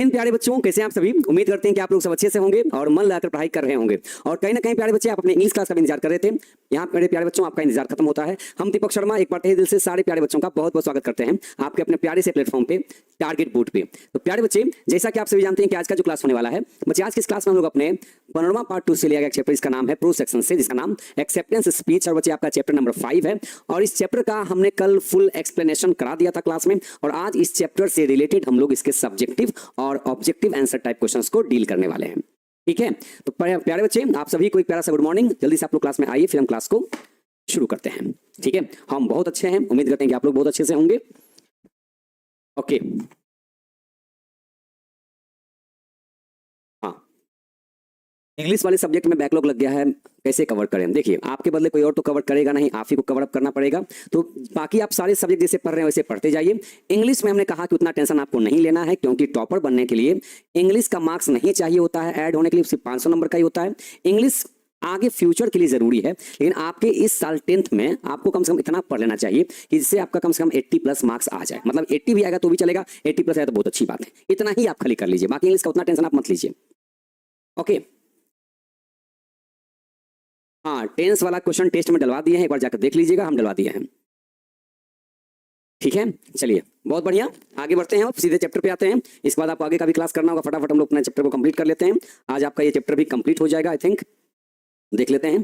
इन प्यारे बच्चों कैसे आप सभी, उम्मीद करते हैं कि आप लोग सब अच्छे से होंगे और मन लगाकर पढ़ाई कर रहे होंगे। और कहीं ना कहीं प्यारे बच्चे आप अपने इंग्लिश क्लास का भी इंतजार कर रहे थे। यहाँ मेरे प्यारे बच्चों आपका इंतजार खत्म होता है। हम दीपक शर्मा एक बार तहे दिल से सारे प्यारे बच्चों का बहुत बहुत स्वागत करते हैं आपके अपने प्यारे से प्लेटफॉर्म पे, टारगेट बोर्ड पे। तो प्यारे बच्चे, जैसा कि आप सभी जानते हैं कि आज का जो क्लास होने वाला है बच्चे, आज की इस क्लास में हम लोग अपने 15वां पार्ट 2 से लिया गया चैप्टर, इसका नाम है प्रो सेक्शन से, जिसका नाम एक्सेप्टेंस स्पीच। और बच्चे आपका चैप्टर नंबर 5 है और इस चैप्टर का हमने कल फुल एक्सप्लेनेशन करा दिया था क्लास में। और आज इस चैप्टर से रिलेटेड हम लोग इसके सब्जेक्टिव और ऑब्जेक्टिव आंसर टाइप क्वेश्चंस को डील करने वाले हैं। ठीक है, तो प्यारे बच्चे आप सभी को एक प्यारा सा गुड मॉर्निंग। जल्दी से आप लोग क्लास में आइए, फिर हम क्लास को शुरू करते हैं। ठीक है, हम बहुत अच्छे हैं, उम्मीद करते हैं कि आप लोग बहुत अच्छे से होंगे। ओके, हाँ, इंग्लिश वाले सब्जेक्ट में बैकलॉग लग गया है, कैसे कवर करें? देखिए, आपके बदले कोई और तो कवर करेगा नहीं, आप ही को कवर अप करना पड़ेगा। तो बाकी आप सारे सब्जेक्ट जैसे पढ़ रहे हैं वैसे पढ़ते जाइए। इंग्लिश में हमने कहा कि उतना टेंशन आपको नहीं लेना है, क्योंकि टॉपर बनने के लिए इंग्लिश का मार्क्स नहीं चाहिए होता है, ऐड होने के लिए सिर्फ 500 नंबर का ही होता है। इंग्लिश आगे फ्यूचर के लिए जरूरी है, लेकिन आपके इस साल 10th में आपको कम से कम इतना पढ़ लेना चाहिए कि जिससे आपका कम से कम 80 प्लस मार्क्स आ जाए। मतलब 80 भी आएगा तो भी चलेगा, 80 प्लस आएगा तो बहुत अच्छी बात है। इतना ही आप खाली कर लीजिए, बाकी इंग्लिश का उतना टेंशन आप मत लीजिए। ओके, हाँ, टेंस वाला क्वेश्चन टेस्ट में डलवा दिए हैं, एक बार जाकर देख लीजिएगा, हम डलवा दिए हैं। ठीक है, चलिए बहुत बढ़िया, आगे बढ़ते हैं, सीधे चैप्टर पे आते हैं। इसके बाद आपको आगे का भी क्लास करना होगा, फटाफट हम लोग अपने चैप्टर को कंप्लीट कर लेते हैं। आज आपका ये चैप्टर भी कंप्लीट हो जाएगा आई थिंक, देख लेते हैं।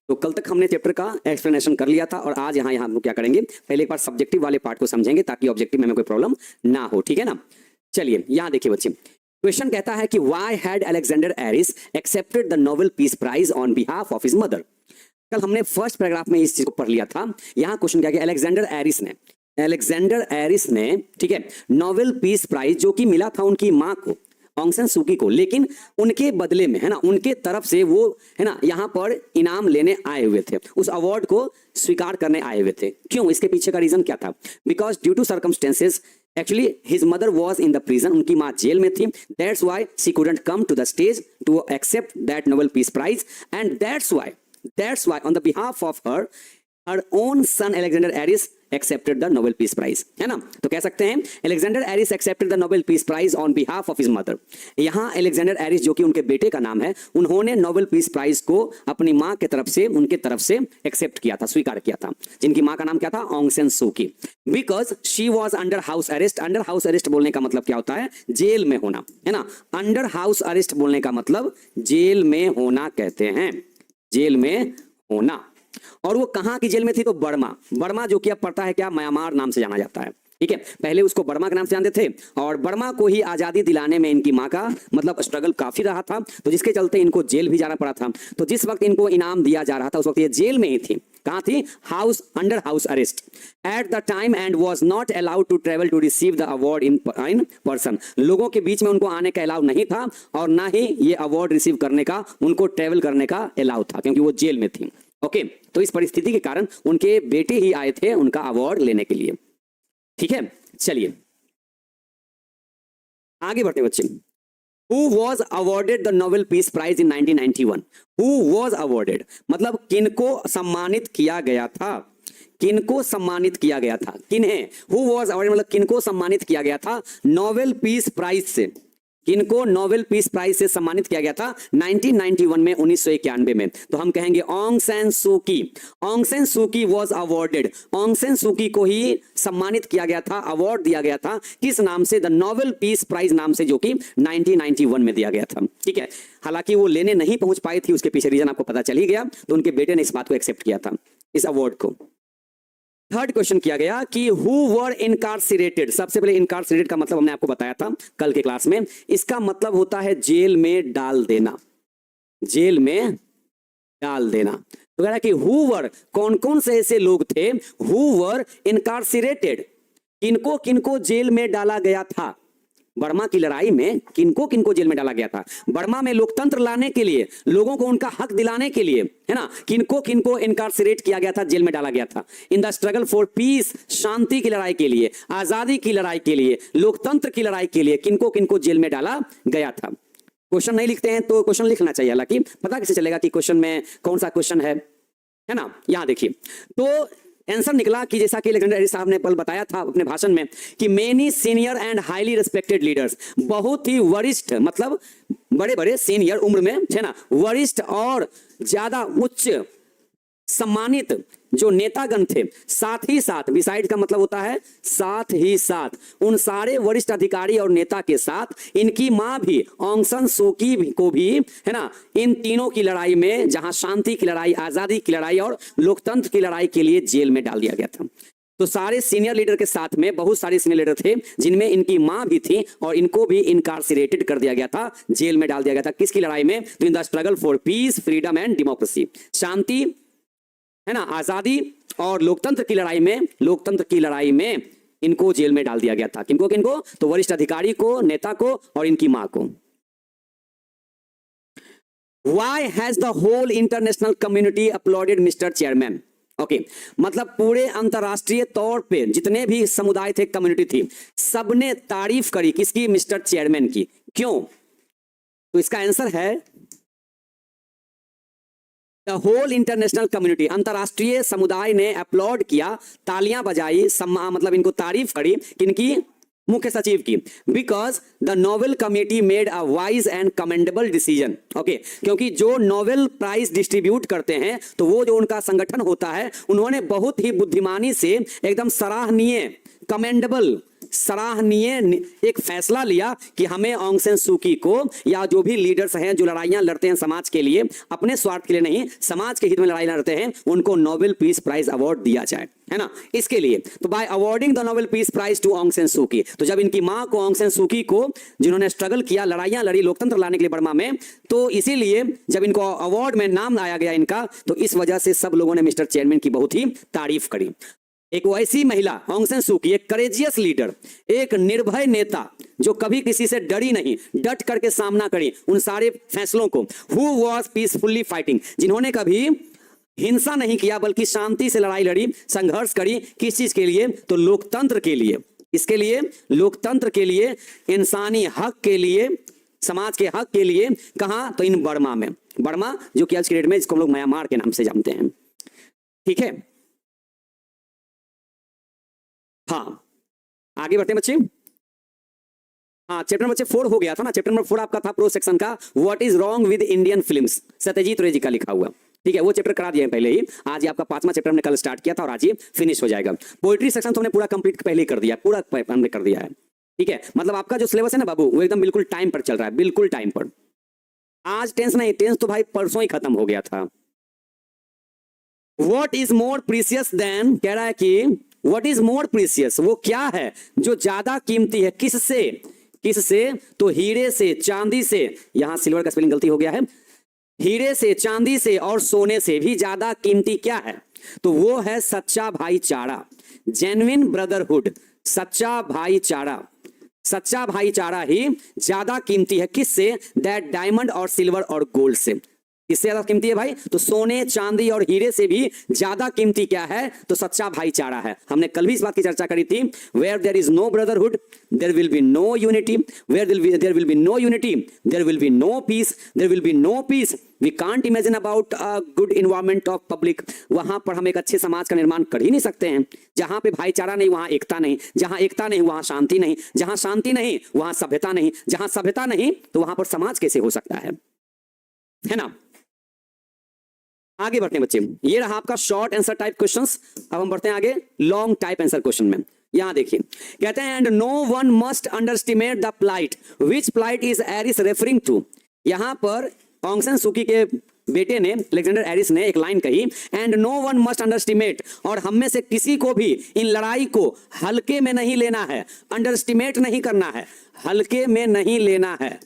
तो कल तक हमने चैप्टर का एक्सप्लेनेशन कर लिया था और आज यहाँ हम लोग क्या करेंगे, पहले एक बार सब्जेक्टिव वाले पार्ट को समझेंगे ताकि ऑब्जेक्टिव में हमें कोई प्रॉब्लम ना हो। ठीक है ना, चलिए यहाँ देखिए बच्चे, क्वेश्चन कहता है कि why had Alexander Aris accepted the Nobel piece prize on behalf of his mother. कल हमने फर्स्ट पैराग्राफ में इस चीज को पढ़ लिया था। यहाँ क्वेश्चन क्या है, अलेक्जेंडर एरिस ने ठीक है नोबेल पीस प्राइज जो कि मिला था उनकी माँ को, ऑंग सान सू की को, लेकिन उनके बदले में है ना, उनके तरफ से वो है ना यहाँ पर इनाम लेने आए हुए थे, उस अवार्ड को स्वीकार करने आए हुए थे। क्यों? इसके पीछे का रीजन क्या था? Because due to circumstances actually his mother was in the prison, उनकी माँ जेल में थी। That's why she couldn't come to the stage to accept that Nobel piece prize and that's why on the behalf of her own son Alexander Aris accepted the Nobel Peace Prize, है ना। तो कह सकते हैं Alexander Aris accepted the Nobel Peace Prize on behalf of his mother। यहाँ Alexander Aris जो कि उनके बेटे का नाम है, उन्होंने नोबेल पीस प्राइज को अपनी माँ के तरफ से, उनके तरफ से एक्सेप्ट किया था, स्वीकार किया था, जिनकी माँ का नाम क्या था, ऑंग सान सू की। Because she was under house arrest. Under house arrest बोलने का मतलब क्या होता है? जेल में होना, है ना। अंडर हाउस अरेस्ट बोलने का मतलब जेल में होना कहते हैं, जेल में होना। और वो कहां की जेल में थी? तो बर्मा जो कि अब पड़ता है क्या, म्यांमार नाम से जाना जाता है। ठीक है, पहले उसको बर्मा के नाम से जानते थे और बर्मा को ही आजादी दिलाने में इनकी माँ का मतलब स्ट्रगल काफी रहा था, तो जिसके चलते इनको जेल भी जाना पड़ा था। तो जिस वक्त इनको इनाम दिया जा रहा था उस वक्त ये जेल में ही थी। कहां थी? Under house arrest at the time and was not allowed to travel to receive the award in person. लोगों के बीच में उनको आने का अलाउ नहीं था और ना ही ये अवार्ड रिसीव करने का उनको ट्रेवल करने का अलाउ था, क्योंकि वो जेल में थी। ओके, तो इस परिस्थिति के कारण उनके बेटे ही आए थे उनका अवार्ड लेने के लिए। ठीक है, चलिए आगे बढ़ते हैं बच्चे। Who was awarded the Nobel Peace Prize in 1991? Who was awarded मतलब किनको सम्मानित किया गया था, किनको सम्मानित किया गया था, किन्हें? Who was awarded मतलब किनको सम्मानित किया गया था नोबेल पीस प्राइज से, किनको नोबेल पीस प्राइज से सम्मानित किया गया था 1991 में, 1991 में। तो हम कहेंगे ऑंग सान सू की। Aung San Suu Kyi was awarded, Aung San Suu की को ही सम्मानित किया गया था, अवार्ड दिया गया था, किस नाम से? द नोबेल पीस प्राइज नाम से, जो कि 1991 में दिया गया था। ठीक है, हालांकि वो लेने नहीं पहुंच पाई थी, उसके पीछे रीजन आपको पता चल ही गया। तो उनके बेटे ने इस बात को एक्सेप्ट किया था, इस अवार्ड को। थर्ड क्वेश्चन किया गया कि हु वर इनकार्सिरेटेड। सबसे पहले इनकार्सिरेटेड का मतलब हमने आपको बताया था कल के क्लास में, इसका मतलब होता है जेल में डाल देना, जेल में डाल देना। तो कह रहा है कि हु वर, कौन कौन से ऐसे लोग थे हु वर इनकार्सिरेटेड, किनको किनको जेल में डाला गया था। बर्मा की लड़ाई में किनको किनको जेल में डाला गया था, बर्मा में लोकतंत्र लाने के लिए, लोगों को उनका हक दिलाने के लिए, है ना, किनको किनको इनकार्सिरेट किया गया था, जेल में डाला गया था। In the struggle for peace, शांति की लड़ाई के लिए, आजादी की लड़ाई के लिए, लोकतंत्र की लड़ाई के लिए किनको किनको जेल में डाला गया था। क्वेश्चन नहीं लिखते हैं तो क्वेश्चन लिखना चाहिए, हालांकि पता कैसे चलेगा कि क्वेश्चन में कौन सा क्वेश्चन है ना। यहां देखिए, तो आंसर निकला कि जैसा कि अलेक्जेंडर एरिस साहब ने कल बताया था अपने भाषण में कि many senior and highly respected leaders, बहुत ही वरिष्ठ मतलब बड़े बड़े सीनियर उम्र में है ना, वरिष्ठ और ज्यादा उच्च सम्मानित जो नेतागण थे, साथ ही साथ, बिसाइड का मतलब होता है साथ ही साथ, उन सारे वरिष्ठ अधिकारी और नेता के साथ इनकी मां भी ऑंग सान सू की को भी है ना, इन तीनों की लड़ाई में, जहां शांति की लड़ाई, आजादी की लड़ाई और लोकतंत्र की लड़ाई के लिए जेल में डाल दिया गया था। तो सारे सीनियर लीडर के साथ में बहुत सारे सीनियर लीडर थे जिनमें इनकी मां भी थी और इनको भी इनकार्सिरेटेड कर दिया गया था, जेल में डाल दिया गया था। किसकी लड़ाई में? तो in the struggle for peace, freedom and democracy, शांति है ना, आजादी और लोकतंत्र की लड़ाई में, लोकतंत्र की लड़ाई में इनको जेल में डाल दिया गया था। किनको किनको? तो वरिष्ठ अधिकारी को, नेता को और इनकी मां को। Why has the whole international community applauded Mr. Chairman? Okay मतलब पूरे अंतरराष्ट्रीय तौर पे जितने भी समुदाय थे, कम्युनिटी थी, सबने तारीफ करी किसकी? मिस्टर चेयरमैन की। क्यों? तो इसका आंसर है द होल इंटरनेशनल कम्युनिटी, अंतरराष्ट्रीय समुदाय ने अपलॉड किया, तालियां बजाई, मतलब इनको तारीफ करी किनकी? मुख्य सचिव की। Because the Nobel committee made a wise and commendable decision. Okay, क्योंकि जो नोबेल प्राइज डिस्ट्रीब्यूट करते हैं तो वो जो उनका संगठन होता है, उन्होंने बहुत ही बुद्धिमानी से एकदम सराहनीय, कमेंडेबल, सराहनीय एक फैसला लिया कि हमें ऑंग सान सू की को या जो भी लीडर्स हैं जो लड़ाइयां लड़ते हैं समाज के लिए, अपने स्वार्थ के लिए नहीं, समाज के हित में लड़ाई लड़ते हैं, उनको नोबेल पीस प्राइज अवार्ड दिया जाए, है ना, इसके लिए। तो by awarding the Nobel piece prize to Aung San Suu की, तो जब इनकी मां को, ऑंग सान सू की को, जिन्होंने स्ट्रगल किया, लड़ाइयां लड़ी लोकतंत्र लाने के लिए बर्मा में, तो इसीलिए जब इनको अवार्ड में नाम आया गया इनका, तो इस वजह से सब लोगों ने मिस्टर चेयरमैन की बहुत ही तारीफ करी। एक वैसी महिला ऑंग सान सू की, एक करेजियस लीडर, एक निर्भय नेता जो कभी किसी से डरी नहीं, डट करके सामना करी उन सारे फैसलों को, हु वॉज पीसफुली फाइटिंग, जिन्होंने कभी हिंसा नहीं किया बल्कि शांति से लड़ाई लड़ी, संघर्ष करी। किस चीज के लिए? तो लोकतंत्र के लिए। इसके लिए? लोकतंत्र के लिए, इंसानी हक के लिए, समाज के हक के लिए। कहां? तो इन बर्मा में। बर्मा जो कि आज की डेट में इसको हम लोग म्यांमार के नाम से जानते हैं, ठीक है। हाँ, आगे बढ़ते हैं बच्चे। हाँ, चैप्टर नंबर 4 हो गया था ना। चैप्टर नंबर 4 आपका था प्रो सेक्शन का, what is wrong with Indian films, Satyajit रे जी का लिखा हुआ, ठीक है। वो चैप्टर करा दिया है पहले ही। आज ये आपका 5वां चैप्टर हमने कल स्टार्ट किया था और आज ये फिनिश हो जाएगा। पोइट्री सेक्शन तो हमने पूरा कंप्लीट पहले ही कर दिया, पूरा हमने कर दिया है, ठीक है। मतलब आपका जो सिलेबस है ना बाबू, वो एकदम बिल्कुल टाइम पर चल रहा है, बिल्कुल टाइम पर। आज टेंस नहीं, टेंस तो भाई परसों ही खत्म हो गया था। What is more precious than, कह रहा है कि व्हाट इज मोर प्रीसियस, वो क्या है जो ज्यादा कीमती है, किससे? किससे? तो हीरे से, चांदी से, यहां सिल्वर का स्पेलिंग गलती हो गया है, हीरे से, चांदी से और सोने से भी ज्यादा कीमती क्या है? तो वो है सच्चा भाईचारा, जेन्युइन ब्रदरहुड, सच्चा भाईचारा। सच्चा भाईचारा ही ज्यादा कीमती है, किससे? दैट डायमंड और सिल्वर और गोल्ड से। इससे ज्यादा कीमती है भाई, तो सोने, चांदी और हीरे से भी ज्यादा कीमती क्या है? तो सच्चा भाईचारा है। हमने कल भी इस बात की चर्चा करी थी, where there is no brotherhood there will be no unity, where there will be no unity there will be no peace, there will be no peace we can't imagine about a good environment of public. वहां पर हम एक अच्छे समाज का निर्माण कर ही नहीं सकते हैं। जहां पे भाईचारा नहीं वहां एकता नहीं, जहां एकता नहीं वहां शांति नहीं, जहां शांति नहीं वहां सभ्यता नहीं, जहां सभ्यता नहीं तो वहां पर समाज कैसे हो सकता है ना। आगे बढ़ते हैं बच्चे, ये रहा आपका शॉर्ट आंसर टाइप क्वेश्चंस। अब हम बढ़ते हैं आगे लॉन्ग टाइप आंसर क्वेश्चन में। यहां देखिए, कहते हैं and no one must underestimate the plight, which plight is Aris referring to. यहां पर ऑंग सान सू की के बेटे ने, अलेक्जेंडर एरिस ने एक लाइन कही, and no one must underestimate, और हम में से किसी को भी इन लड़ाई को हल्के में नहीं लेना है, अंडरस्टिमेट नहीं करना है, हल्के में नहीं लेना है,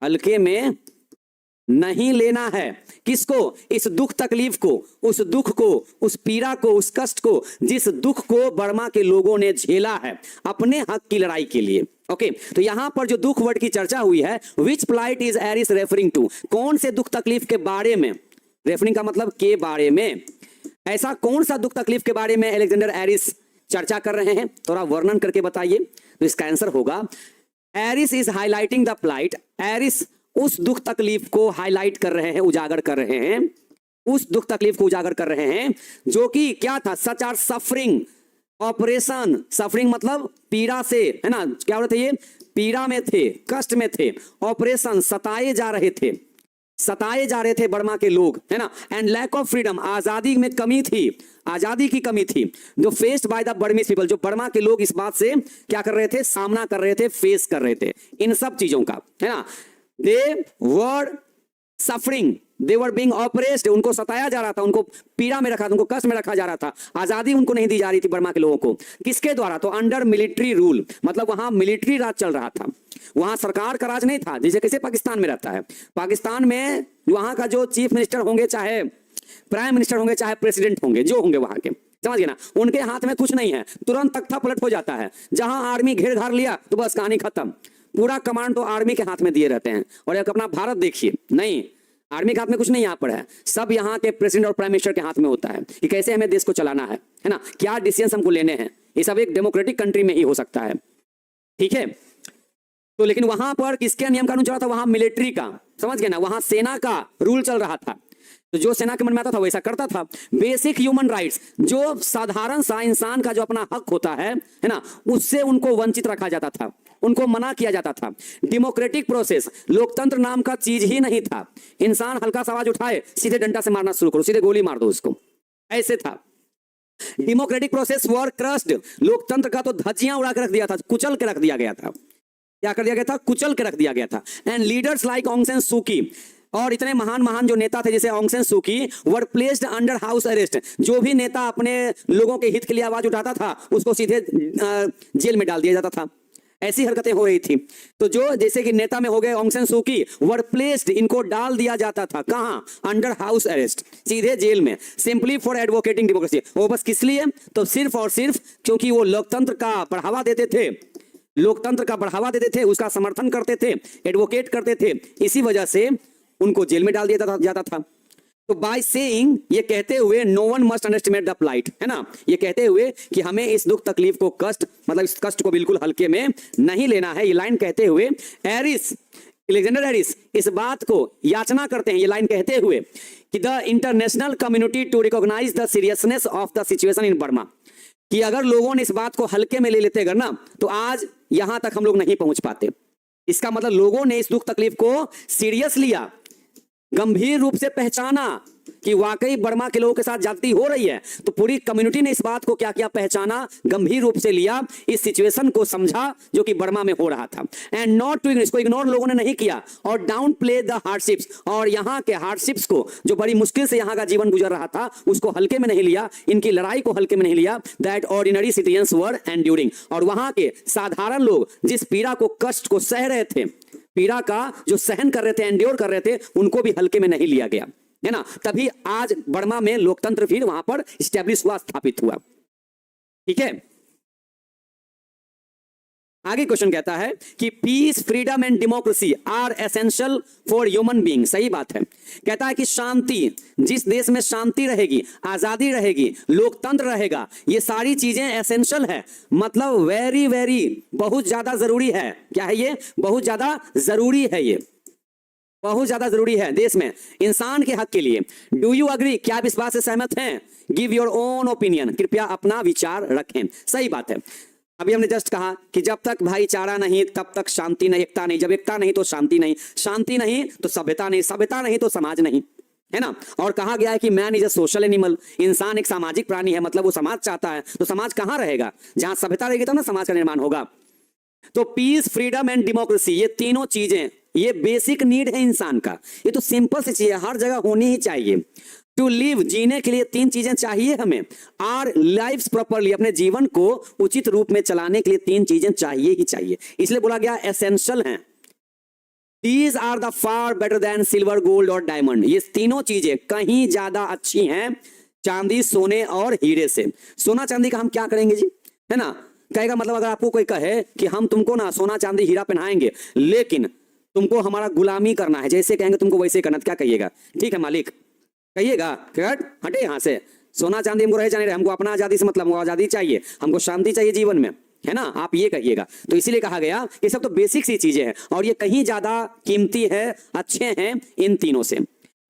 हल्के में नहीं लेना है। किसको? इस दुख तकलीफ को, उस दुख को, उस पीड़ा को, उस कष्ट को, जिस दुख को बर्मा के लोगों ने झेला है अपने हक की लड़ाई के लिए। ओके, तो यहां पर जो दुख वर्ड की चर्चा हुई है, which plight is Aris referring to, कौन से दुख तकलीफ के बारे में, रेफरिंग का मतलब के बारे में, ऐसा कौन सा दुख तकलीफ के बारे में अलेक्जेंडर एरिस चर्चा कर रहे हैं, थोड़ा वर्णन करके बताइए। तो इसका आंसर होगा Aris is highlighting the plight, Aris उस दुख तकलीफ को हाईलाइट कर रहे हैं, उजागर कर रहे हैं, उस दुख तकलीफ को उजागर कर रहे हैं जो कि क्या था, such are suffering oppression. Suffering मतलब पीड़ा से, है ना, क्या हो रहे थे ये, पीड़ा में थे, कष्ट में थे। ऑपरेशन, सताए जा रहे थे, सताए जा रहे थे बर्मा के लोग, है ना। एंड लैक ऑफ फ्रीडम, आजादी में कमी थी, आजादी की कमी थी, जो faced by the Burmese people, जो बर्मा के लोग इस बात से क्या कर रहे थे, सामना कर रहे थे, फेस कर रहे थे इन सब चीजों का, है ना। They were suffering, they were being oppressed, उनको सताया जा रहा था, उनको पीड़ा में रखा था, उनको कष्ट में रखा जा रहा था। आजादी उनको नहीं दी जा रही थी बर्मा के लोगों को, किसके द्वारा, तो अंडर मिलिट्री रूल, मतलब वहां मिलिट्री राज चल रहा था, वहां सरकार का राज नहीं था, जैसे कैसे पाकिस्तान में रहता है। पाकिस्तान में वहां का जो चीफ मिनिस्टर होंगे, चाहे प्राइम मिनिस्टर होंगे, चाहे प्रेसिडेंट होंगे, जो होंगे वहां के, समझ गए ना, उनके हाथ में कुछ नहीं है, तुरंत तख्ता पलट हो जाता है। जहां आर्मी घेर घार लिया तो बस कहानी खत्म, पूरा कमांड तो आर्मी के हाथ में दिए रहते हैं। और एक अपना भारत देखिए, नहीं, आर्मी के हाथ में कुछ नहीं यहाँ पर है, सब यहाँ के प्रेसिडेंट और प्राइम मिनिस्टर के हाथ में होता है कि कैसे हमें देश को चलाना है ना, क्या डिसीजन हमको लेने हैं, ये सब एक डेमोक्रेटिक कंट्री में ही हो सकता है, ठीक है। तो लेकिन वहां पर किसके नियम कानून चल रहा था, वहां मिलिट्री का, समझ गए ना, वहां सेना का रूल चल रहा था। तो जो सेना के मन में आता था वैसा करता था। बेसिक ह्यूमन राइट्स, जो साधारण सा इंसान का जो अपना हक होता है ना, उससे उनको वंचित रखा जाता था, उनको मना किया जाता था। डेमोक्रेटिक प्रोसेस, लोकतंत्र नाम का चीज ही नहीं था। इंसान हल्का सा आवाज उठाए, सीधे डंडा से मारना शुरू करो, सीधे गोली मार दो उसको, ऐसे था। डेमोक्रेटिक प्रोसेस वर क्रस्ड, लोकतंत्र का तो धज्जियां उड़ा के रख दिया था, कुचल के रख दिया गया था। क्या कर दिया गया था, कुचल के रख दिया गया था। And leaders like Aung San Suu Kyi, और इतने महान महान जो नेता थे जैसे ऑंग सैन सू की, were placed under house arrest, जो भी नेता अपने लोगों के हित के लिए आवाज उठाता था उसको सीधे जेल में डाल दिया जाता था। ऐसी हरकतें हो रही थी। तो जो जैसे कि नेता में हो गए ऑंग सैन सू की, वर प्लेस्ड, इनको डाल दिया जाता था कहां, अंडर हाउस अरेस्ट, सीधे जेल में, सिंपली फॉर एडवोकेटिंग डेमोक्रेसी। वो बस किस लिए, तो सिर्फ और सिर्फ क्योंकि वो लोकतंत्र का बढ़ावा देते थे, लोकतंत्र का बढ़ावा देते थे, उसका समर्थन करते थे, एडवोकेट करते थे, इसी वजह से उनको जेल में डाल दिया जाता था। तो बाय सेइंग, ये कहते हुए, no one must underestimate the plight, है ना, ये कहते हुए कि हमें इस दुख तकलीफ को, कष्ट, मतलब इस कष्ट को बिल्कुल हल्के में नहीं लेना है, ये लाइन कहते हुए एरिस, अलेक्जेंडर एरिस इस बात को याचना करते हैं, ये लाइन कहते हुए कि the international community to recognise the seriousness of the situation in Burma, कि अगर लोगों ने इस बात को हल्के में ले लेते अगर ना, तो आज यहां तक हम लोग नहीं पहुंच पाते। इसका मतलब लोगों ने इस दुख तकलीफ को सीरियस लिया, गंभीर रूप से पहचाना कि वाकई बर्मा के लोगों के साथ ज्यादती हो रही है। तो पूरी कम्युनिटी ने इस बात को क्या किया, पहचाना, गंभीर रूप से लिया, इस सिचुएशन को समझा जो कि बर्मा में हो रहा था। एंड नॉट टू, इसको इग्नोर लोगों ने नहीं किया, और डाउन प्ले द हार्डशिप्स, और यहाँ के हार्डशिप्स को, जो बड़ी मुश्किल से यहाँ का जीवन गुजर रहा था, उसको हल्के में नहीं लिया, इनकी लड़ाई को हल्के में नहीं लिया। That ordinary citizens were enduring, और वहां के साधारण लोग जिस पीड़ा को, कष्ट को सह रहे थे, पीड़ा का जो सहन कर रहे थे, एंड्योर कर रहे थे, उनको भी हल्के में नहीं लिया गया, है ना। तभी आज बर्मा में लोकतंत्र फिर वहां पर स्टैब्लिश हुआ, स्थापित हुआ, ठीक है। आगे क्वेश्चन कहता है कि peace, freedom and democracy are essential for human being. सही बात है। कहता है कि शांति, जिस देश में शांति रहेगी, आजादी रहेगी, लोकतंत्र रहेगा, ये सारी चीजें एसेंशियल है, मतलब वेरी वेरी, बहुत ज्यादा जरूरी है। क्या है ये, बहुत ज्यादा जरूरी है, ये बहुत ज्यादा जरूरी है देश में इंसान के हक के लिए। डू यू अग्री, क्या आप इस बात से सहमत हैं? गिव योर ओन ओपिनियन, कृपया अपना विचार रखें। सही बात है। अभी हमने जस्ट कहा कि जब तक भाईचारा नहीं तब तक शांति नहीं, एकता नहीं, जब एकता नहीं तो शांति नहीं, शांति नहीं तो सभ्यता नहीं, सभ्यता नहीं तो समाज नहीं, है ना। और कहा गया है कि man is a social animal, इंसान एक सामाजिक प्राणी है, मतलब वो समाज चाहता है, तो समाज कहां रहेगा, जहां सभ्यता रहेगी तब ना समाज का निर्माण होगा। तो पीस, फ्रीडम एंड डेमोक्रेसी, ये तीनों चीजें, ये बेसिक नीड है इंसान का, ये तो सिंपल सी चीज है, हर जगह होनी ही चाहिए। टू लिव, जीने के लिए तीन चीजें चाहिए हमें। आर लाइफ्स प्रॉपरली, अपने जीवन को उचित रूप में चलाने के लिए तीन चीजें चाहिए ही चाहिए, इसलिए बोला गया एसेंशियल हैं। These are the far better than silver, gold और डायमंड, ये तीनों चीजें कहीं ज्यादा अच्छी हैं चांदी, सोने और हीरे से। सोना चांदी का हम क्या करेंगे जी, है ना। कहेगा मतलब अगर आपको कोई कहे कि हम तुमको ना सोना चांदी हीरा पहनाएंगे, लेकिन तुमको हमारा गुलामी करना है, जैसे कहेंगे तुमको वैसे करना, क्या कहिएगा? ठीक है मालिक, कहिएगा हटे यहाँ से, सोना चांदी हमको रहे जाने रहे, हमको अपना आजादी से मतलब, हमको आजादी चाहिए, हमको शांति चाहिए जीवन में, है ना, आप ये कहिएगा। तो इसीलिए कहा गया ये सब तो बेसिक सी चीजें हैं और ये कहीं ज्यादा कीमती है, अच्छे हैं इन तीनों से।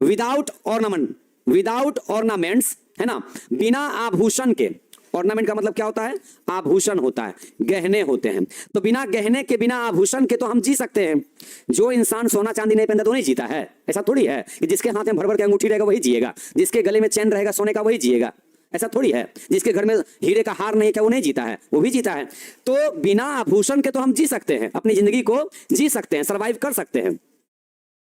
विदाउट ऑर्नामेंट, विदाउट ऑर्नामेंट्स, है ना, बिना आभूषण के। ऑर्नामेंट का मतलब क्या होता है? आभूषण होता है, गहने होते हैं। तो बिना गहने के, बिना आभूषण के तो हम जी सकते हैं। जो इंसान सोना चांदी नहीं पहनता तो नहीं जीता है। ऐसा थोड़ी है कि जिसके हाथ में भर भर के अंगूठी रहेगा वही जिएगा, जिसके गले में चैन रहेगा सोने का वही जिएगा। ऐसा थोड़ी है। जिसके घर में हीरे का हार नहीं क्या वो नहीं जीता है, वो भी जीता है। तो बिना आभूषण के तो हम जी सकते हैं, अपनी जिंदगी को जी सकते हैं, सरवाइव कर सकते हैं,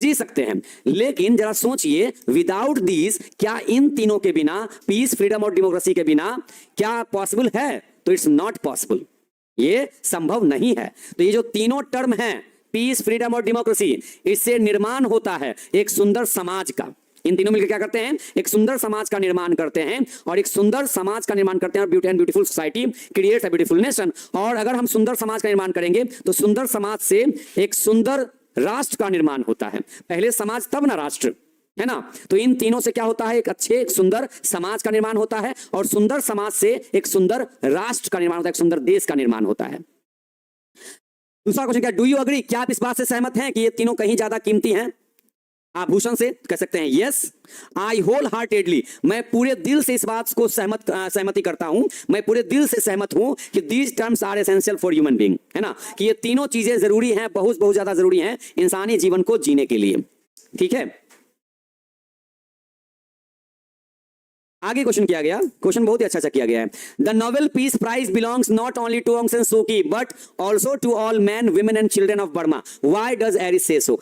जी सकते हैं। लेकिन जरा सोचिए, विदाउट दीज, क्या इन तीनों के बिना, पीस, फ्रीडम और डेमोक्रेसी के बिना क्या पॉसिबल है? तो इट्स नॉट पॉसिबल, ये संभव नहीं है। तो ये जो तीनों टर्म हैं, पीस, फ्रीडम और डेमोक्रेसी, इससे निर्माण होता है एक सुंदर समाज का। इन तीनों मिलकर क्या करते हैं? एक सुंदर समाज का निर्माण करते हैं। और एक सुंदर समाज का निर्माण करते हैं, और beautiful society creates a beautiful nation. और अगर हम सुंदर समाज का निर्माण करेंगे तो सुंदर समाज से एक सुंदर राष्ट्र का निर्माण होता है। पहले समाज तब ना राष्ट्र, है ना। तो इन तीनों से क्या होता है? एक अच्छे, एक सुंदर समाज का निर्माण होता है, और सुंदर समाज से एक सुंदर राष्ट्र का निर्माण होता है, एक सुंदर देश का निर्माण होता है। दूसरा क्वेश्चन क्या? Do you agree? क्या आप इस बात से सहमत हैं कि ये तीनों कहीं ज्यादा कीमती हैं आभूषण से? कह सकते हैं यस, आई होल हार्टेडली, मैं पूरे दिल से इस बात को सहमति करता हूं, मैं पूरे दिल से सहमत हूं कि these terms are essential for human being, है ना, कि ये तीनों चीजें जरूरी हैं, बहुत बहुत ज्यादा जरूरी हैं इंसानी जीवन को जीने के लिए। ठीक है, आगे क्वेश्चन किया गया, क्वेश्चन बहुत ही अच्छा किया गया है। The Nobel piece prize belongs not only to Aung San Suu Kyi but also to all man, women and children of Burma. Why does Aris say so?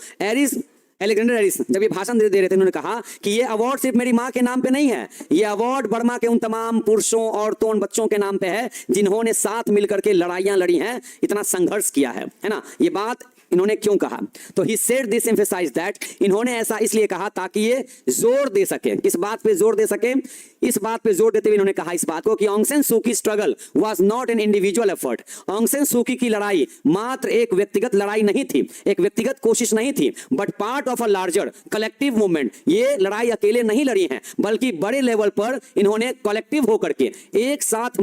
Alexander Eris जब ये भाषण दे रहे थे, उन्होंने कहा कि ये अवार्ड सिर्फ मेरी माँ के नाम पे नहीं है, ये अवार्ड बर्मा के उन तमाम पुरुषों, औरतों और बच्चों के नाम पे है जिन्होंने साथ मिलकर के लड़ाइयां लड़ी हैं, इतना संघर्ष किया है ना। ये बात इन्होंने क्यों कहा? तो he said this, emphasise that, इन्होंने ऐसा इसलिए कहा ताकि ये जोर दे सके, किस बात पे जोर दे सके? इस बात पे जोर देते हुए इन्होंने कहा इस बात को कि Aung San Suu Kyi struggle was not an individual effort. Aung San Suu Kyi लड़ाई मात्र एक व्यक्तिगत लड़ाई नहीं थी, एक व्यक्तिगत कोशिश नहीं थी, but part of a larger collective movement. ये लड़ाई अकेले नहीं लड़ी है, बल्कि बड़े लेवल पर इन्होंने कलेक्टिव होकर के, एक साथ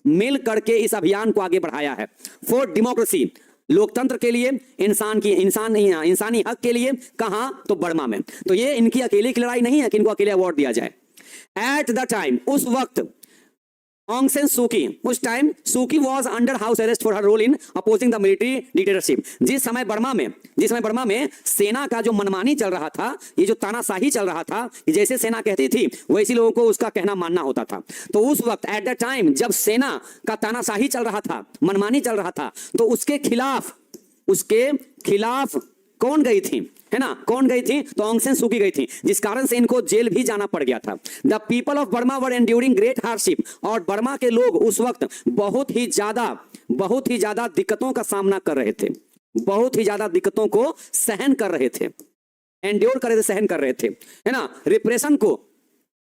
मिल करके इस अभियान को आगे बढ़ाया है। फॉर डेमोक्रेसी, लोकतंत्र के लिए, इंसानी हक के लिए। कहां? तो बर्मा में। तो ये इनकी अकेले की लड़ाई नहीं है कि इनको अकेले अवार्ड दिया जाए। एट द टाइम, उस वक्त ऑंग सैन सू की, उस time Suu Kyi was under house arrest for her role in opposing the military dictatorship. जिस समय बर्मा में सेना का जो मनमानी चल रहा था, ये जो तानाशाही चल रहा था, जैसे सेना कहती थी वैसे लोगों को उसका कहना मानना होता था। तो उस वक्त एट द टाइम जब सेना का तानाशाही चल रहा था, मनमानी चल रहा था, तो उसके खिलाफ कौन गई थी, है ना, कौन गई थी? तो ऑंग सैन सू की गई थी, जिस कारण से इनको जेल भी जाना पड़ गया था। The people of Burma were enduring great hardship, और बर्मा के लोग उस वक्त बहुत ही ज्यादा दिक्कतों का सामना कर रहे थे, बहुत ही ज्यादा दिक्कतों को सहन कर रहे थे, सहन कर रहे थे, है ना, रिप्रेशन को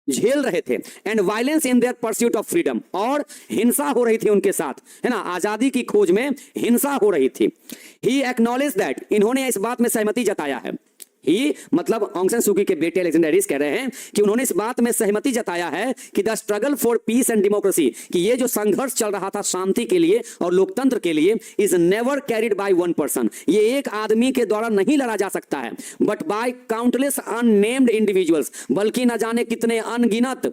झेल रहे थे। And violence in their pursuit of freedom, और हिंसा हो रही थी उनके साथ, है ना, आजादी की खोज में हिंसा हो रही थी। ही एक्नॉलेज दैट, इन्होंने इस बात में सहमति जताया है। ही मतलब ऑंग सैन सू की के बेटे अलेक्जेंडर एरिस कह रहे हैं कि उन्होंने इस बात में सहमति जताया है कि the struggle for piece and democracy, कि ये जो संघर्ष चल रहा था शांति के लिए और लोकतंत्र के लिए, is never carried by one person, ये एक आदमी के द्वारा नहीं लड़ा जा सकता है, but by countless unnamed individuals, बल्कि न जाने कितने अनगिनत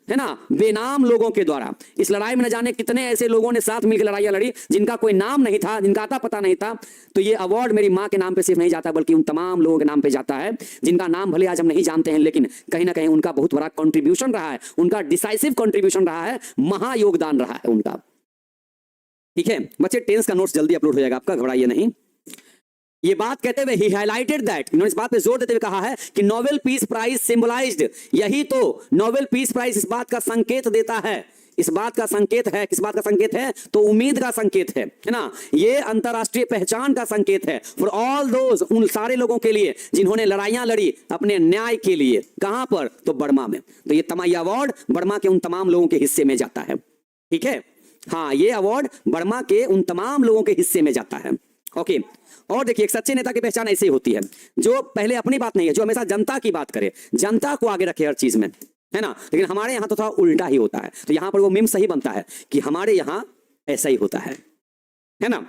है ना, बेनाम लोगों के द्वारा। इस लड़ाई में न जाने कितने ऐसे लोगों ने साथ मिलकर लड़ाइयां लड़ी जिनका कोई नाम नहीं था, जिनका आता पता नहीं था। तो ये अवार्ड मेरी माँ के नाम पे सिर्फ नहीं जाता, बल्कि उन तमाम लोगों के नाम पे जाता है जिनका नाम भले आज हम नहीं जानते हैं, लेकिन कहीं ना कहीं उनका बहुत बड़ा कंट्रीब्यूशन रहा है, उनका डिसाइसिव कंट्रीब्यूशन रहा है, महायोगदान रहा है उनका। ठीक है बच्चे, टेंस का नोट्स जल्दी अपलोड हो जाएगा आपका, घबराइए नहीं। ये बात कहते हुए ही हाईलाइटेड दैट, इन्होंने इस बात पे जोर देते हुए कहा है कि नोबेल पीस प्राइज सिंबलाइज्ड, यही तो नोबेल पीस प्राइज इस बात का संकेत देता है, इस बात का संकेत है, किस बात का संकेत है? तो उम्मीद का संकेत है ना, ये अंतरराष्ट्रीय पहचान का संकेत है फॉर ऑल दोज, उन सारे लोगों के लिए जिन्होंने लड़ाइयां लड़ी अपने न्याय के लिए। कहां पर? तो बर्मा में। तो ये अवार्ड बर्मा के उन तमाम लोगों के हिस्से में जाता है। ठीक है, हाँ, ये अवार्ड बर्मा के उन तमाम लोगों के हिस्से में जाता है। ओके, और देखिए, एक सच्चे नेता की पहचान ऐसी होती है जो पहले अपनी बात नहीं है, जो हमेशा जनता की बात करे, जनता को आगे रखे हर चीज में, है ना। लेकिन हमारे यहाँ तो थोड़ा उल्टा ही होता है। तो यहाँ पर वो मीम सही बनता है कि हमारे यहाँ ऐसा ही होता है ना।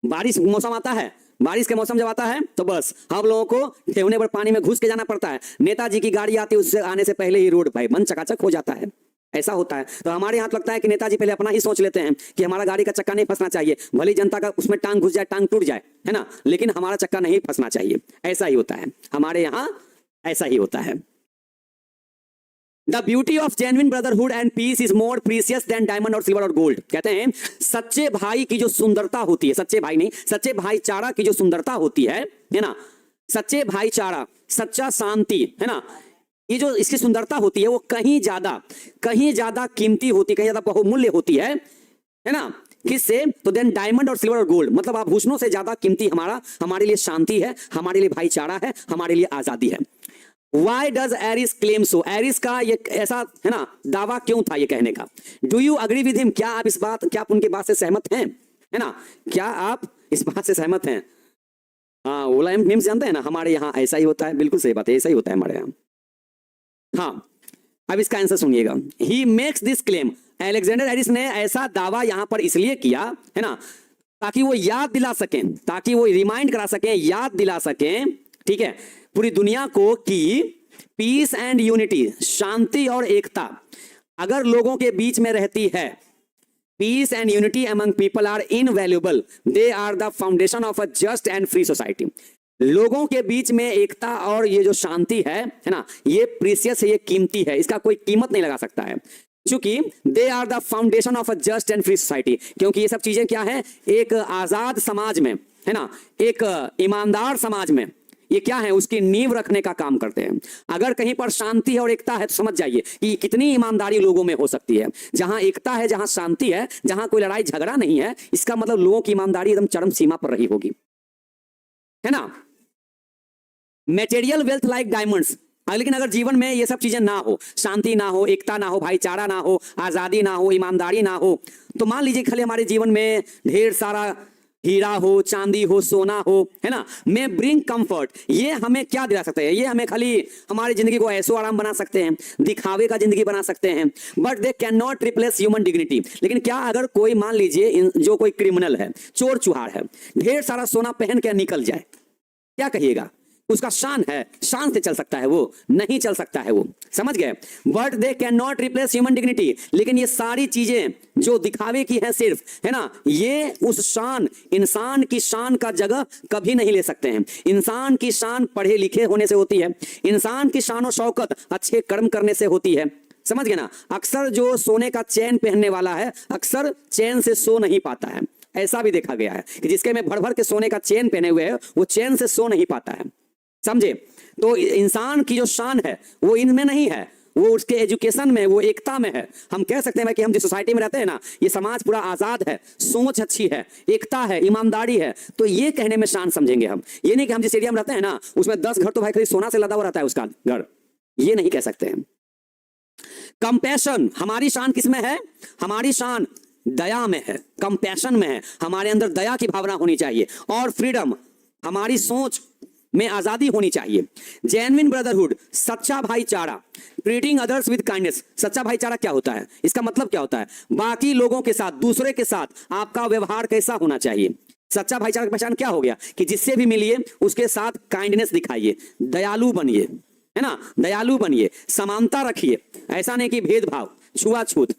बारिश मौसम आता है, बारिश के मौसम जब आता है तो बस हम लोगों को ठेवने पर पानी में घुस के जाना पड़ता है। नेताजी की गाड़ी आती है, उससे आने से पहले ही रोड भाई मन चकाचक हो जाता है, ऐसा होता है। तो हमारे यहाँ लगता है कि नेताजी पहले अपना ही सोच लेते हैं कि हमारा गाड़ी का चक्का नहीं फंसना चाहिए, भले जनता का उसमें टांग घुस जाए, टांग टूट जाए, है ना, लेकिन हमारा चक्का नहीं फंसना चाहिए। ऐसा ही होता है हमारे यहाँ, ऐसा ही होता है। The beauty of genuine brotherhood and peace is more precious than diamond और silver और gold। कहते हैं सच्चे भाई की जो सुंदरता होती है, सच्चे भाई नहीं, सच्चे भाईचारा की जो सुंदरता होती है ना, सच्चे भाईचारा, सच्चा शांति, है ना, ये जो इसकी सुंदरता होती है वो कहीं ज्यादा कीमती होती है, कहीं ज्यादा बहुमूल्य होती है ना, किससे? तो देन डायमंड और सिल्वर और गोल्ड, मतलब आभूषणों से ज्यादा कीमती हमारे लिए शांति है, हमारे लिए भाईचारा है, हमारे लिए आजादी है। Why does Aris claim so? Aris का ये ऐसा, है ना, दावा क्यों था ये कहने का? Do you agree with him? क्या आप उनकी बात से सहमत हैं, है ना, क्या आप इस बात से सहमत हैं? हाँ, ओला हिम जानते हैं ना, हमारे यहाँ ऐसा ही होता है, बिल्कुल सही बात है, ऐसा ही होता है हमारे यहाँ। हाँ, अब इसका आंसर सुनिएगा। He makes this claim, Alexander Aris ने ऐसा दावा यहां पर इसलिए किया, है ना, ताकि वो याद दिला सकें, ताकि वो रिमाइंड करा सकें, याद दिला सकें, ठीक है, पूरी दुनिया को कि पीस एंड यूनिटी, शांति और एकता अगर लोगों के बीच में रहती है, peace and unity among people are invaluable, they are the foundation of a just and free society. लोगों के बीच में एकता और ये जो शांति है ना, ये प्रीशियस है, ये कीमती है, इसका कोई कीमत नहीं लगा सकता है, क्योंकि they are the foundation of a just and free society. क्योंकि ये सब चीजें क्या है, एक आजाद समाज में, है ना, एक ईमानदार समाज में ये क्या है, उसकी नींव रखने का काम करते हैं। अगर कहीं पर शांति है और एकता है तो समझ जाइए कि कितनी ईमानदारी लोगों में हो सकती है। जहां एकता है, जहां शांति है, जहां कोई लड़ाई झगड़ा नहीं है, इसका मतलब लोगों की ईमानदारी एकदम चरम सीमा पर रही होगी, है ना। मेटेरियल वेल्थ लाइक डायमंड्स, लेकिन अगर जीवन में ये सब चीजें ना हो, शांति ना हो, एकता ना हो, भाईचारा ना हो, आजादी ना हो, ईमानदारी ना हो, तो मान लीजिए खाली हमारे जीवन में ढेर सारा हीरा हो, चांदी हो, सोना हो, है ना, में ब्रिंग कंफर्ट, ये हमें क्या दिला सकते हैं? ये हमें खाली हमारी जिंदगी को ऐसो आराम बना सकते हैं, दिखावे का जिंदगी बना सकते हैं, but they can not replace human dignity. लेकिन क्या अगर कोई मान लीजिए जो कोई क्रिमिनल है, चोर चुहार है, ढेर सारा सोना पहन के निकल जाए, क्या कहिएगा? उसका शान है, शान से चल सकता है वो, नहीं चल सकता है वो, समझ गए। But they can not replace human dignity. लेकिन ये सारी चीजें जो दिखावे की है सिर्फ, है ना, ये उस शान, इंसान की शान का जगह कभी नहीं ले सकते हैं। इंसान की शान पढ़े लिखे होने से होती है, इंसान की शान और शौकत अच्छे कर्म करने से होती है, समझ गए ना। अक्सर जो सोने का चैन पहनने वाला है, अक्सर चैन से सो नहीं पाता है। ऐसा भी देखा गया है कि जिसके में भर भर के सोने का चैन पहने हुए है, वो चैन से सो नहीं पाता है, समझे। तो इंसान की जो शान है वो इनमें नहीं है, वो उसके एजुकेशन में, वो एकता में है। हम कह सकते हैं कि हम जिस सोसाइटी में रहते हैं ना, ये समाज पूरा आजाद है, सोच अच्छी है, एकता है, ईमानदारी है, तो ये कहने में शान समझेंगे हम। ये नहीं कि हम जिस एरिया में रहते हैं ना, उसमें 10 घर तो भाई खाली सोना से लदा हुआ रहता है उसका घर, ये नहीं कह सकते हैं। कंपैशन, हमारी शान किसमें है? हमारी शान दया में है, कंपैशन में है, हमारे अंदर दया की भावना होनी चाहिए। और फ्रीडम, हमारी सोच में आजादी होनी चाहिए। जेन्युइन ब्रदरहुड, सच्चा भाईचारा, ट्रीटिंग अदर्स विद काइंडनेस। सच्चा भाईचारा क्या होता है? इसका मतलब क्या होता है? बाकी लोगों के साथ, दूसरे के साथ आपका व्यवहार कैसा होना चाहिए। सच्चा भाईचारा की पहचान क्या हो गया कि जिससे भी मिलिए उसके साथ काइंडनेस दिखाइए, दयालु बनिए, है ना, दयालु बनिए, समानता रखिए। ऐसा नहीं कि भेदभाव, छुआछूत,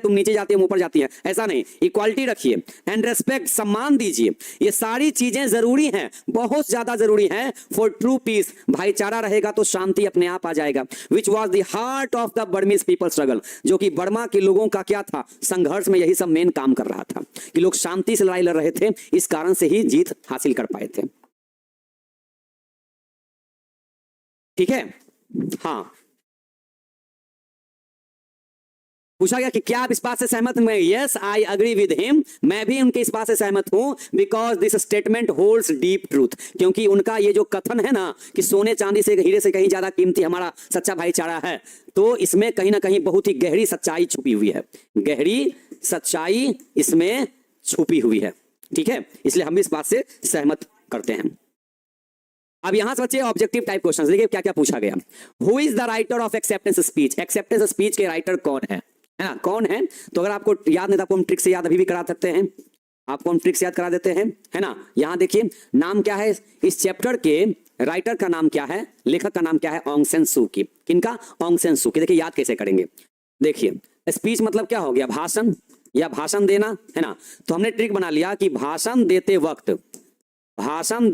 तुम नीचे जाती है ऊपर जाती है, ऐसा नहीं। इक्वालिटी रखिए एंड रेस्पेक्ट, सम्मान दीजिए। ये सारी चीजें जरूरी हैं, बहुत ज्यादा जरूरी हैं फॉर ट्रू पीस। भाईचारा रहेगा तो शांति अपने आप आ जाएगा। Which was the heart of the Burmese people struggle, जो कि बर्मा के लोगों का क्या था, संघर्ष में यही सब मेन काम कर रहा था कि लोग शांति से लड़ाई लड़ रहे थे, इस कारण से ही जीत हासिल कर पाए थे। ठीक है, हाँ, पूछा गया कि क्या आप इस बात से सहमत हैं? Yes, I agree with him, मैं भी उनके इस बात से सहमत हूं। Because this statement holds deep truth, क्योंकि उनका ये जो कथन है ना कि सोने चांदी से, हीरे से कहीं ज्यादा कीमती हमारा सच्चा भाईचारा है, तो इसमें कहीं ना कहीं बहुत ही गहरी सच्चाई छुपी हुई है, गहरी सच्चाई इसमें छुपी हुई है। ठीक है, इसलिए हम इस बात से सहमत करते हैं। अब यहां से बच्चे ऑब्जेक्टिव टाइप क्वेश्चंस देखिए क्या क्या पूछा गया। Who is the writer of acceptance speech? Acceptance speech के राइटर कौन है ना, कौन है? तो अगर आपको याद नहीं था, आपको हम ट्रिक से याद अभी भी करा सकते हैं। आपको हम ट्रिक्स याद करा देते हैं, है ना। यहाँ देखिए नाम क्या है इस चैप्टर के, राइटर का नाम क्या है, लेखक का नाम क्या है, ऑन्ग सैन सू की। किनका? ऑन्ग सैन सू की। देखिए याद कैसे करेंगे, देखिए स्पीच मतलब क्या हो गया, भाषण या भाषण देना, है ना। तो हमने ट्रिक बना लिया कि भाषण देते वक्त, भाषण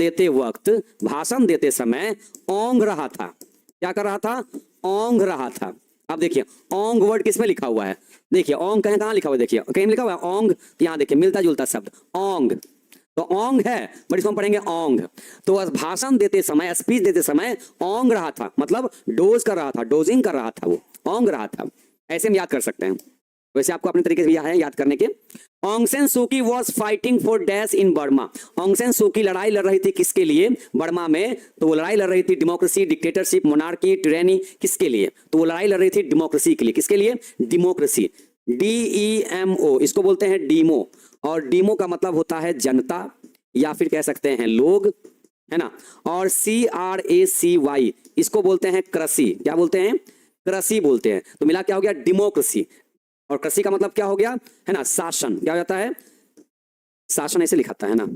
देते समय ओंग रहा था। क्या कर रहा था? ओंग रहा था। अब देखिए ओंग वर्ड किसमें लिखा हुआ है, देखिए ओंग कहीं कहाँ लिखा हुआ है, देखिए कहीं लिखा हुआ है ओंग, तो यहाँ देखिए मिलता जुलता शब्द ओंग, तो ओंग है बट इसको हम पढ़ेंगे ओंग। तो भाषण देते समय, स्पीच देते समय ओंग रहा था, मतलब डोज कर रहा था, डोजिंग कर रहा था, वो ओंग रहा था। ऐसे हम याद कर सकते हैं, वैसे आपको अपने तरीके से है याद करने के। ऑन्ग San Suu Kyi was fighting for dash in Burma. Aung San Suu Kyi लड़ाई लड़ रही थी किसके लिए? बर्मा में। तो वो लड़ाई लड़ रही थी डेमोक्रेसी, डिक्टेटरशिप, मोनार्की, टायरनी, किसके लिए? तो वो लड़ाई लड़ रही थी डेमोक्रेसी के लिए। किसके लिए? डेमोक्रेसी, DEMO, इसको बोलते हैं डीमो, और डीमो का मतलब होता है जनता या फिर कह सकते हैं लोग, है ना। और CRACY इसको बोलते हैं कृषि। क्या बोलते हैं? कृषि बोलते हैं। तो मिला क्या हो गया? डेमोक्रेसी। और कृषि का मतलब क्या हो गया, है ना, शासन। क्या हो जाता है? शासन ऐसे लिखा था, है ना,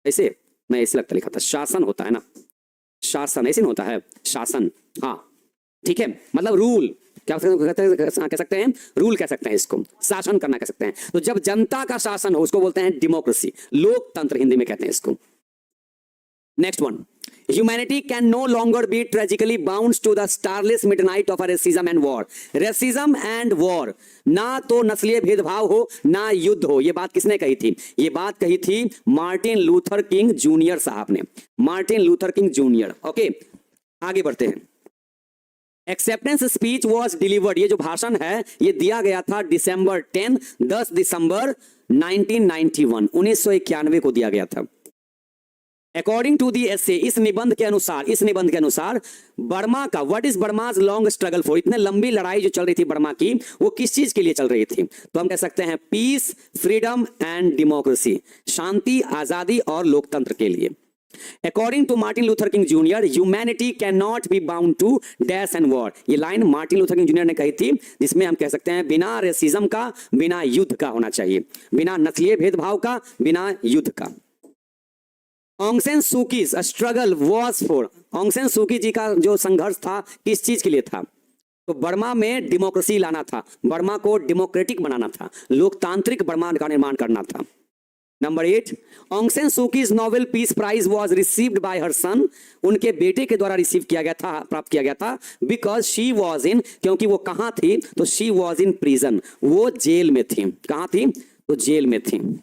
ऐसे मैं ऐसे लगता लिखा था, शासन होता है ना, शासन ऐसे नहीं होता है, शासन, हाँ ठीक है, मतलब रूल। क्या कह सकते हैं? रूल कह सकते हैं इसको, शासन करना कह सकते हैं। तो जब जनता का शासन हो उसको बोलते हैं डेमोक्रेसी, लोकतंत्र हिंदी में कहते हैं इसको। Next one, humanity can no longer be tragically bound to the starless midnight of a racism and war. Racism and war, ना तो नस्लीय भेदभाव हो ना युद्ध हो। ये बात किसने कही थी? ये बात कही थी मार्टिन लूथर किंग जूनियर साहब ने, Martin Luther King junior. Okay आगे बढ़ते हैं। एक्सेप्टेंस स्पीच वॉज डिलीवर्ड, ये जो भाषण है ये दिया गया था दिसंबर 10 दिसंबर 1991, 1991 को दिया गया था। अकॉर्डिंग टू दी एसे, इस निबंध के अनुसार बर्मा का, what is Burma's long struggle for, इतने लंबी लड़ाई जो चल रही थी बर्मा की, वो किस चीज के लिए चल रही थी? तो हम कह सकते हैं पीस, फ्रीडम एंड डेमोक्रेसी, शांति, आजादी और लोकतंत्र के लिए। According to Martin Luther King Junior, humanity can not be bound to dash and war. ये line Martin Luther King Junior ने कही थी, जिसमें हम कह सकते हैं बिना रेसिज्म का, बिना युद्ध का होना चाहिए, बिना नस्लीय भेदभाव का, बिना युद्ध का। ऑन्ग San Suu Kyi struggle was for, ऑन्ग San Suu की जी का जो संघर्ष था किस चीज के लिए था? तो बर्मा में डेमोक्रेसी लाना था, बर्मा को डेमोक्रेटिक बनाना था, लोकतांत्रिक बर्मा का निर्माण करना था। Number 8, ऑन्ग San Suu Kyi Nobel piece prize was received by her son, उनके बेटे के द्वारा रिसीव किया गया था, प्राप्त किया गया था, बिकॉज शी वॉज इन, क्योंकि वो कहां थी? तो शी वॉज इन प्रिजन, वो जेल में थी। कहां थी? तो जेल में थी।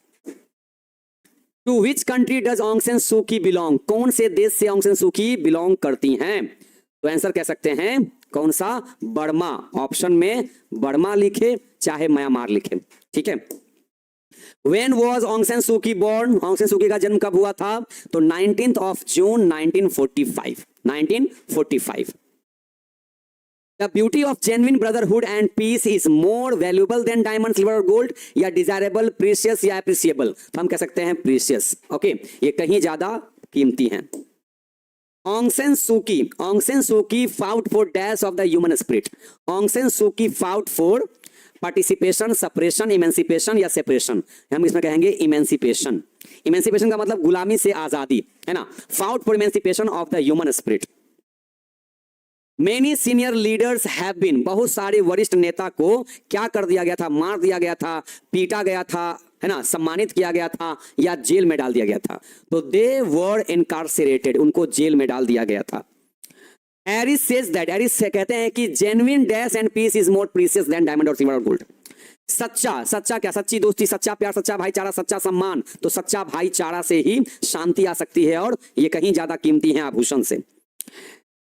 To which country does Aung San Suu Kyi belong, कौन से देश से ऑन्ग सैन सू की बिलोंग करती हैं? तो आंसर कह सकते हैं कौन सा? बर्मा। ऑप्शन में बर्मा लिखे चाहे म्यांमार लिखे, ठीक है। When was ऑन्ग सैन सू की born? ऑन्ग सैन सू की का जन्म कब हुआ था? तो 19 जून 1945, 1945। The beauty of genuine brotherhood and peace is more valuable than diamond, silver और gold, या desirable, precious या appreciable। तो हम कह सकते हैं precious। ओके ये कहीं ज्यादा कीमती हैं। ऑन्ग San Suu Kyi fought for dash of the human spirit। Aung San Suu Kyi fought for participation, separation, emancipation या सेपरेशन, हम इसमें कहेंगे इमेंसिपेशन। इमेंसिपेशन का मतलब गुलामी से आजादी, है ना। Fought for emancipation of the human spirit. Many senior leaders have been, बहुत सारे वरिष्ठ नेता को क्या कर दिया गया था? मार दिया गया था, पीटा गया था, है ना, सम्मानित किया गया था या जेल में डाल दिया गया था। तो दे वर इनकार्सरेटेड, उनको जेल में डाल दिया गया था। एरिस सेज दैट, एरिस से कहते हैं कि genuine dash and peace is more precious than diamond और सिल्वर और गोल्ड। सच्चा क्या? सच्ची दोस्ती, सच्चा प्यार, सच्चा भाईचारा, सच्चा सम्मान। तो सच्चा भाईचारा से ही शांति आ सकती है और ये कहीं ज्यादा कीमती है आभूषण से।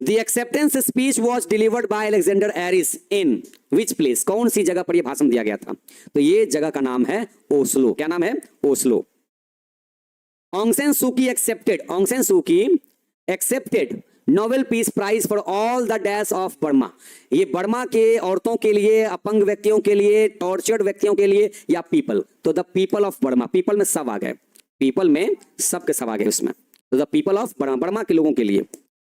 The acceptance speech was delivered by Alexander Aris in which place? कौन सी जगह पर यह भाषण दिया गया था? तो ये जगह का नाम है ओस्लो। क्या नाम है? Oslo. ऑन्ग San Suu Kyi accepted Nobel piece Prize for all the dash of Burma. ये बर्मा के औरतों के लिए, अपंग व्यक्तियों के लिए, टॉर्चर्ड व्यक्तियों के लिए या पीपल? तो the people of Burma, people में सब आ गए, पीपल में सबके सब आ गए उसमें। तो the people of Burma, Burma के लोगों के लिए,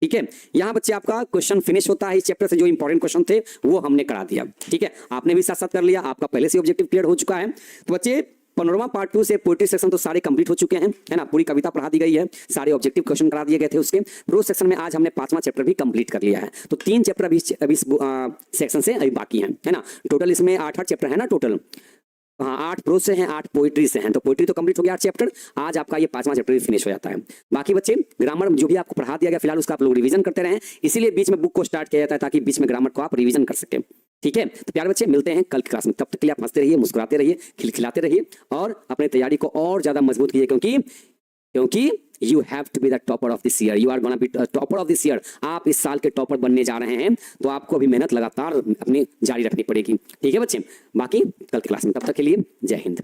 ठीक है। यहां बच्चे आपका क्वेश्चन फिनिश होता है। इस चैप्टर से जो इंपॉर्टेंट क्वेश्चन थे वो हमने करा दिया, ठीक है। आपने भी साथ साथ कर लिया, आपका पहले से ऑब्जेक्टिव क्लियर हो चुका है। तो बच्चे 15वां पार्ट 2 से पोएट्री सेक्शन तो सारे कंप्लीट हो चुके हैं, है ना, पूरी कविता पढ़ा दी गई है, सारे ऑब्जेक्टिव क्वेश्चन करा दिए गए थे उसके। प्रोज सेक्शन में आज हमने 5वां चैप्टर भी कंप्लीट कर लिया है, तो 3 चैप्टर अभी सेक्शन से अभी बाकी हैं, है ना। टोटल इसमें 8 चैप्टर है ना टोटल, हाँ 8 प्रोज से हैं, 8 पोइट्री से हैं, तो पोइट्री तो कंप्लीट हो गया 8 चैप्टर। आज आपका ये 5वां चैप्टर भी फिनिश हो जाता है। बाकी बच्चे ग्रामर जो भी आपको पढ़ा दिया गया फिलहाल उसका आप लोग रिवीजन करते रहें, इसीलिए बीच में बुक को स्टार्ट किया जाता है ताकि बीच में ग्रामर को आप रिवीजन कर सकें। ठीक है, तो प्यारे बच्चे मिलते हैं कल की क्लास में, तब तक के लिए आप हंसते रहिए, मुस्कुराते रहिए, खिलखिलाते रहिए और अपने तैयारी को और ज्यादा मजबूत कीजिए, क्योंकि you have to be the topper of this year, you are gonna be topper of this year. आप इस साल के टॉपर बनने जा रहे हैं, तो आपको अभी मेहनत लगातार अपनी जारी रखनी पड़ेगी। ठीक है बच्चे, बाकी कल की क्लास में, तब तक के लिए जय हिंद।